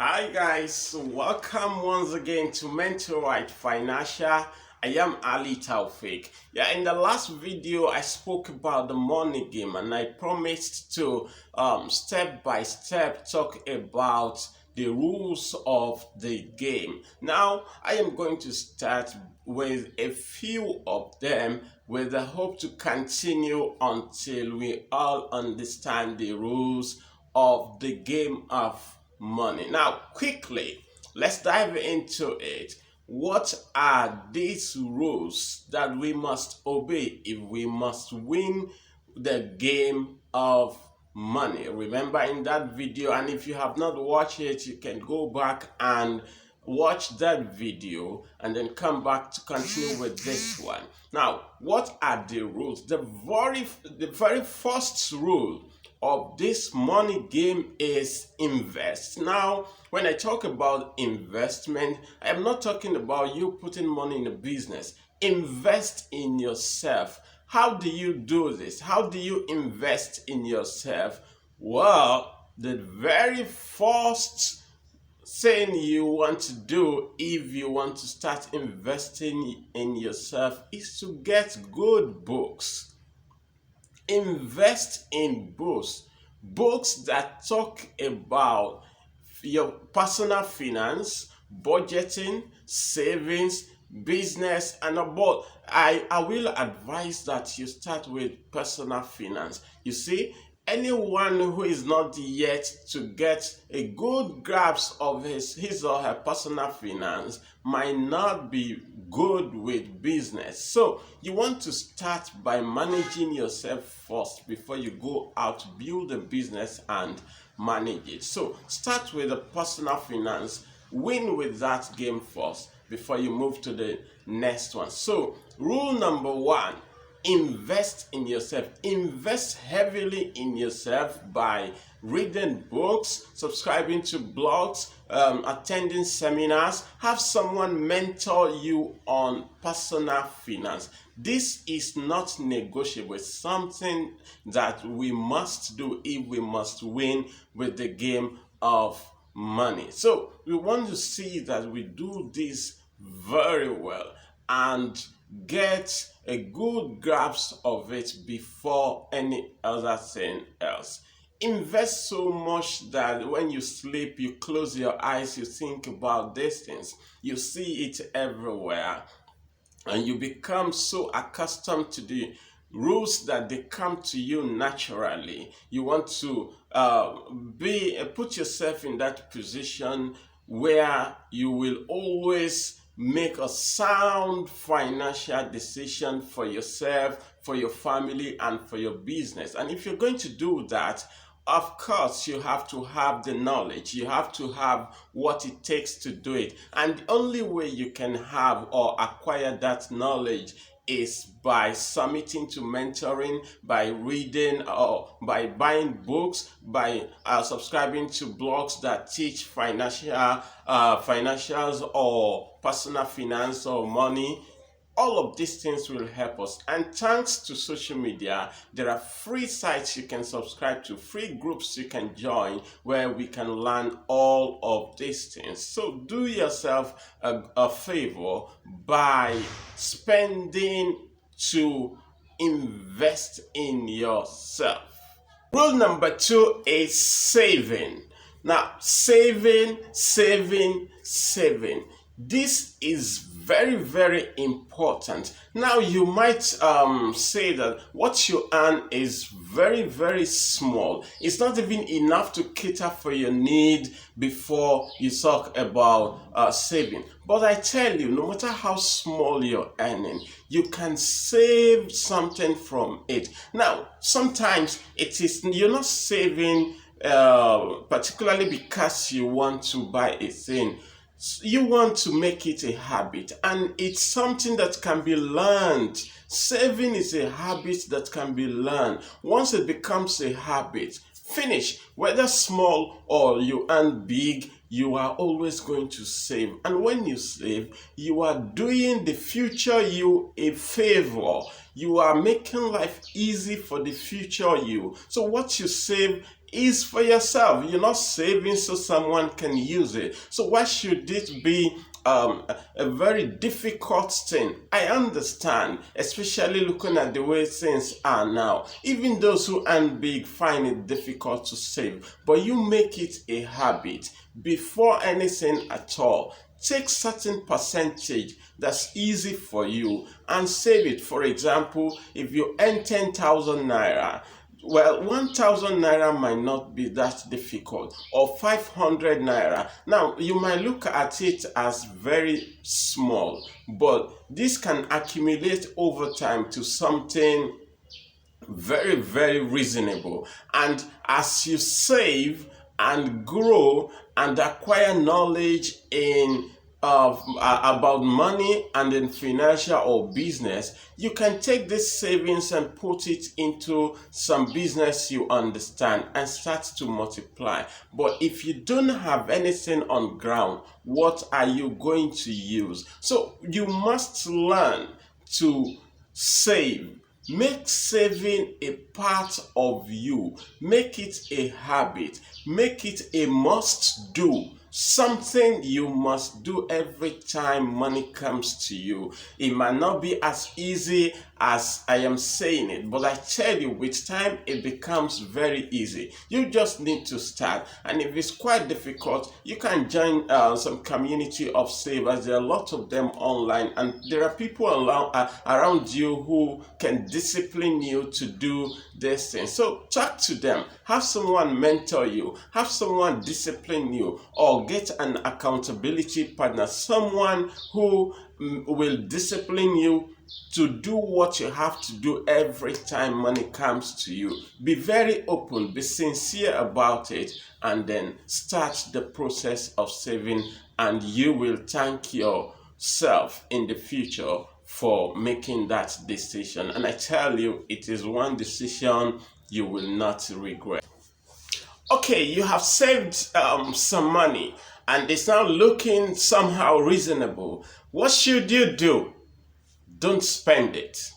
Hi guys, welcome once again to Mental Right Financial. I am Ali Taufik. In the last video I spoke about the money game and I promised to step by step talk about the rules of the game. Now I am going to start with a few of them with the hope to continue until we all understand the rules of the game of money. Now, quickly, let's dive into it. What are these rules that we must obey if we must win the game of money? Remember in that video, and if you have not watched it, you can go back and watch that video and then come back to continue with this one. Now, what are the rules? The very first rule of this money game is invest. Now, when I talk about investment, I am not talking about you putting money in a business. Invest in yourself. How do you do this? How do you invest in yourself? Well, the very first thing you want to do if you want to start investing in yourself is to get good books. Invest in books that talk about your personal finance, budgeting, savings, business, and about. I will advise that you start with personal finance. You see, anyone who is not yet to get a good grasp of his or her personal finance might not be good with business. So you want to start by managing yourself first before you go out to build a business and manage it. So start with the personal finance, win with that game first before you move to the next one. So rule number one, invest in yourself. Invest heavily in yourself by reading books, subscribing to blogs, attending seminars. Have someone mentor you on personal finance. This is not negotiable. It's something that we must do if we must win with the game of money. So we want to see that we do this very well and get a good grasp of it before any other thing else. Invest so much that when you sleep, you close your eyes, you think about these things, you see it everywhere, and you become so accustomed to the rules that they come to you naturally. You want to put yourself in that position where you will always make a sound financial decision for yourself, for your family, and for your business. And if you're going to do that, of course, you have to have the knowledge. You have to have what it takes to do it. And the only way you can have or acquire that knowledge is by submitting to mentoring, by reading or by buying books, by subscribing to blogs that teach financials or personal finance or money. All of these things will help us. And thanks to social media, there are free sites you can subscribe to, free groups you can join where we can learn all of these things. So do yourself a favor by spending to invest in yourself. Rule number two is saving. Now, saving. This is very, very important. Now, you might say that what you earn is very, very small. It's not even enough to cater for your need before you talk about saving. But I tell you, no matter how small you're earning, you can save something from it. Now, sometimes you're not saving particularly because you want to buy a thing. You want to make it a habit, and it's something that can be learned. Saving is a habit that can be learned. Once it becomes a habit, finish. Whether small or you earn big, you are always going to save. And when you save, you are doing the future you a favor. You are making life easy for the future you. So what you save is for yourself. You're not saving so someone can use it. So why should it be a very difficult thing? I understand, especially looking at the way things are now. Even those who earn big find it difficult to save, but you make it a habit. Before anything at all, take certain percentage that's easy for you and save it. For example, if you earn 10,000 naira, well, 1,000 naira might not be that difficult, or 500 naira. Now, you might look at it as very small, but this can accumulate over time to something very, very reasonable. And as you save and grow and acquire knowledge in about money and in financial or business, you can take this savings and put it into some business you understand and start to multiply. But if you don't have anything on ground, what are you going to use? So you must learn to save. Make saving a part of you. Make it a habit. Make it a must do. Something you must do every time money comes to you. It might not be as easy as I am saying it, but I tell you, with time it becomes very easy. You just need to start, and if it's quite difficult, you can join some community of savers. There are a lot of them online, and there are people around you who can discipline you to do this thing. So talk to them, have someone mentor you, have someone discipline you, or get an accountability partner, someone who will discipline you to do what you have to do every time money comes to you. Be very open, be sincere about it, and then start the process of saving, and you will thank yourself in the future for making that decision. And I tell you, it is one decision you will not regret. Okay, you have saved some money and it's now looking somehow reasonable. What should you do? Don't spend it.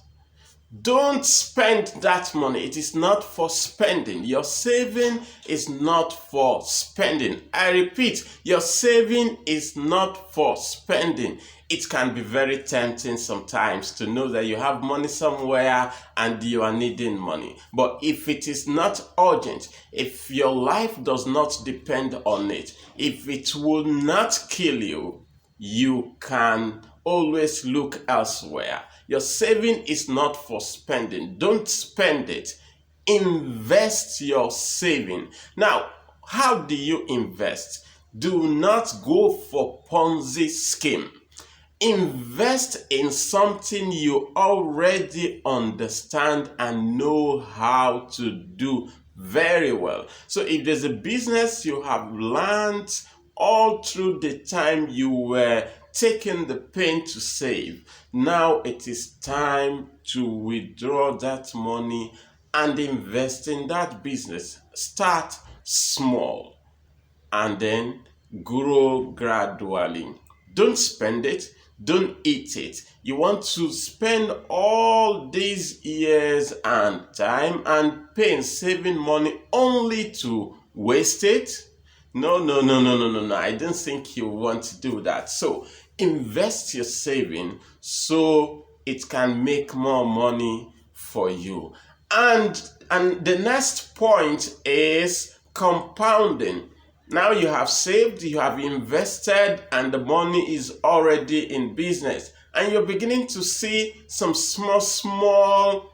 Don't spend that money. It is not for spending. Your saving is not for spending. I repeat, your saving is not for spending. It can be very tempting sometimes to know that you have money somewhere and you are needing money. But if it is not urgent, if your life does not depend on it, if it will not kill you, you can always look elsewhere. Your saving is not for spending. Don't spend it. Invest your saving. Now, how do you invest? Do not go for Ponzi scheme. Invest in something you already understand and know how to do very well. So if there's a business you have learned all through the time you were taking the pain to save, now it is time to withdraw that money and invest in that business. Start small and then grow gradually. Don't spend it. Don't eat it. You want to spend all these years and time and pain saving money only to waste it? No. I don't think you want to do that. So invest your saving so it can make more money for you. And the next point is compounding. Now you have saved, you have invested, and the money is already in business. And you're beginning to see some small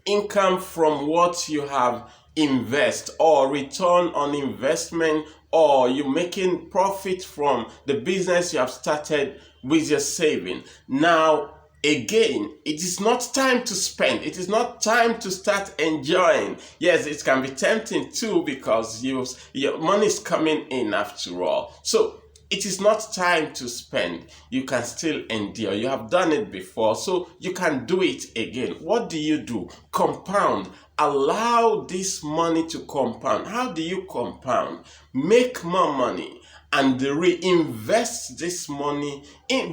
income from what you have invest, or return on investment, or you're making profit from the business you have started with your saving. Now, again, it is not time to spend. It is not time to start enjoying. Yes, it can be tempting too because your money is coming in after all. So it is not time to spend. You can still endure. You have done it before, so you can do it again. What do you do? Compound. Allow this money to compound. How do you compound? Make more money and reinvest this money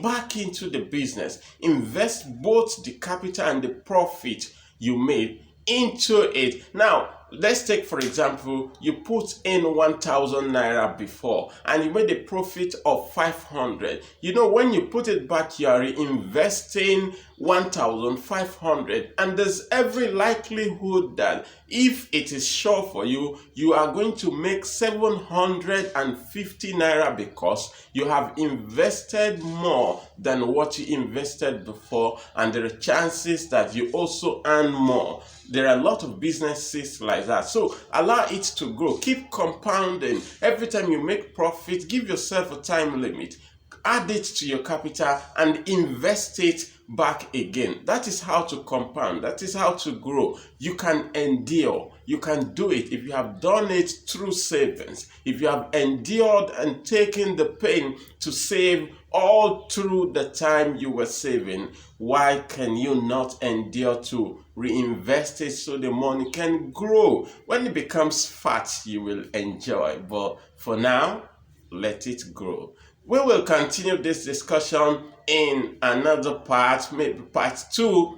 back into the business. Invest both the capital and the profit you made into it. Now, let's take for example, you put in 1,000 naira before and you made a profit of 500. You know, when you put it back, you are reinvesting 1,500, and there's every likelihood that if it is sure for you, you are going to make 750 naira because you have invested more than what you invested before, and there are chances that you also earn more. There are a lot of businesses like that. So allow it to grow. Keep compounding. Every time you make profit, give yourself a time limit. Add it to your capital and invest it back again. That is how to compound. That is how to grow. You can endure. You can do it if you have done it through savings. If you have endured and taken the pain to save all through the time you were saving, why can you not endure to reinvest it so the money can grow? When it becomes fat, you will enjoy. But for now, let it grow. We will continue this discussion in another part, maybe part 2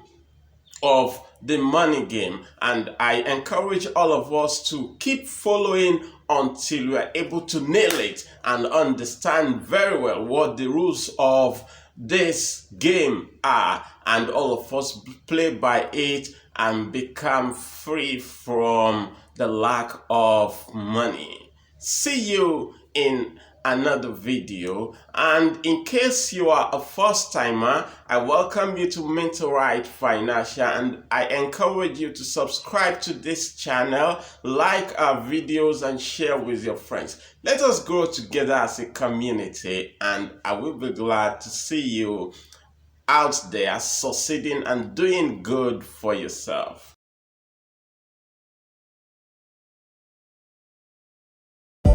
of the money game, and I encourage all of us to keep following until we are able to nail it and understand very well what the rules of this game are, and all of us play by it and become free from the lack of money. See you in another video, and in case you are a first timer, I welcome you to Mentorite Financial, and I encourage you to subscribe to this channel, like our videos, and share with your friends. Let us grow together as a community, and I will be glad to see you out there succeeding and doing good for yourself.